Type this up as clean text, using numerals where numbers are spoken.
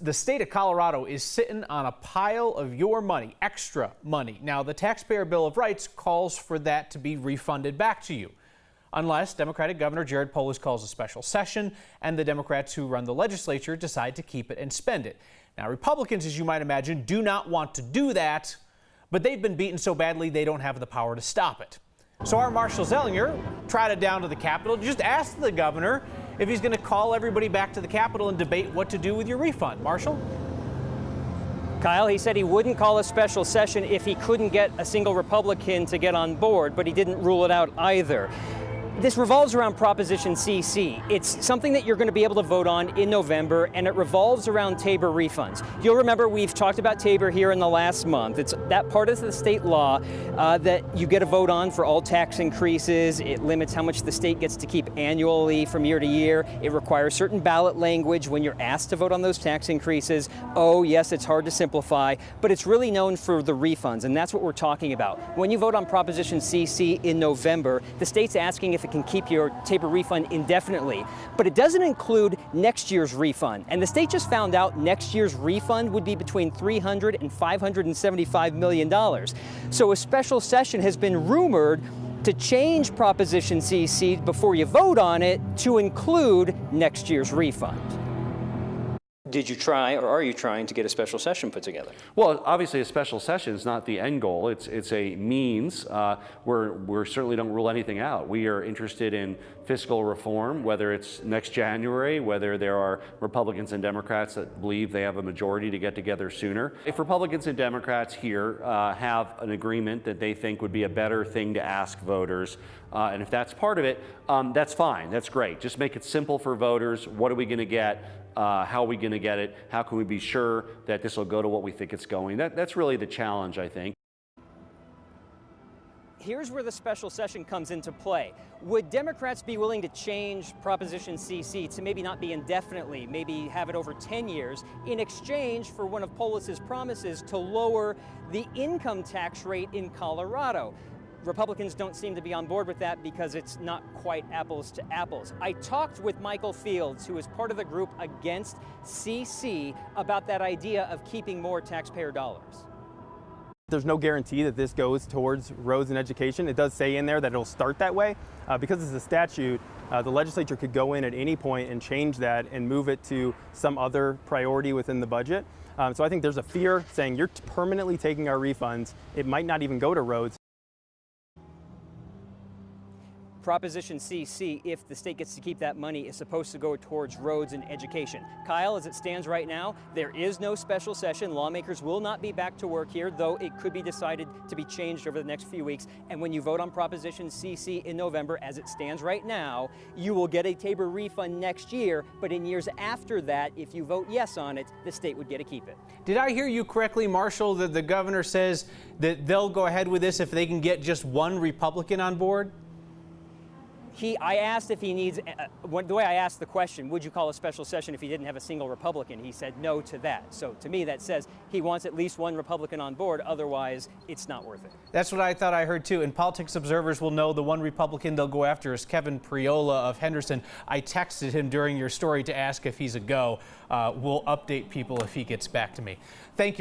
The state of Colorado is sitting on a pile of your money, extra money. Now, the Taxpayer Bill of Rights calls for that to be refunded back to you, unless Democratic Governor Jared Polis calls a special session and the Democrats who run the legislature decide to keep it and spend it. Now, Republicans, as you might imagine, do not want to do that, but they've been beaten so badly they don't have the power to stop it. So our Marshall Zellinger trotted down to the Capitol, just asked the governor if he's going to call everybody back to the Capitol and debate what to do with your refund. Marshall? Kyle, he said he wouldn't call a special session if he couldn't get a single Republican to get on board, but he didn't rule it out either. This revolves around Proposition CC. It's something that you're going to be able to vote on in November, and it revolves around Tabor refunds. You'll remember we've talked about Tabor here in the last month. It's that part of the state law that you get a vote on for all tax increases. It limits how much the state gets to keep annually from year to year. It requires certain ballot language when you're asked to vote on those tax increases. Oh, yes, it's hard to simplify, but it's really known for the refunds, and that's what we're talking about. When you vote on Proposition CC in November, the state's asking if it can keep your Tabor refund indefinitely, but it doesn't include next year's refund. And the state just found out next year's refund would be between $300 and $575 million. So a special session has been rumored to change Proposition CC before you vote on it to include next year's refund. Did you try, or are you trying to get a special session put together? Well, obviously a special session is not the end goal. It's a means. We certainly don't rule anything out. We are interested in fiscal reform, whether it's next January, whether there are Republicans and Democrats that believe they have a majority to get together sooner. If Republicans and Democrats here have an agreement that they think would be a better thing to ask voters, and if that's part of it, that's fine. That's great. Just make it simple for voters. What are we going to get? How are we going to get it? How can we be sure that this will go to what we think it's going? That's really the challenge, I think. Here's where the special session comes into play. Would Democrats be willing to change Proposition CC to maybe not be indefinitely, maybe have it over 10 years, in exchange for one of Polis's promises to lower the income tax rate in Colorado? Republicans don't seem to be on board with that because it's not quite apples to apples. I talked with Michael Fields, who is part of the group against CC, about that idea of keeping more taxpayer dollars. There's no guarantee that this goes towards roads and education. It does say in there that it'll start that way. Because it's a statute, the legislature could go in at any point and change that and move it to some other priority within the budget. So I think there's a fear saying you're permanently taking our refunds. It might not even go to roads. Proposition CC, if the state gets to keep that money, is supposed to go towards roads and education. Kyle, as it stands right now, there is no special session. Lawmakers will not be back to work here, though it could be decided to be changed over the next few weeks. And when you vote on Proposition CC in November, as it stands right now, you will get a Tabor refund next year. But in years after that, if you vote yes on it, the state would get to keep it. Did I hear you correctly, Marshall, that the governor says that they'll go ahead with this if they can get just one Republican on board? I asked if he needs, the way I asked the question, would you call a special session if he didn't have a single Republican? He said no to that. So to me, that says he wants at least one Republican on board. Otherwise, it's not worth it. That's what I thought I heard, too. And politics observers will know the one Republican they'll go after is Kevin Priola of Henderson. I texted him during your story to ask if he's a go. We'll update people if he gets back to me. Thank you, Mark.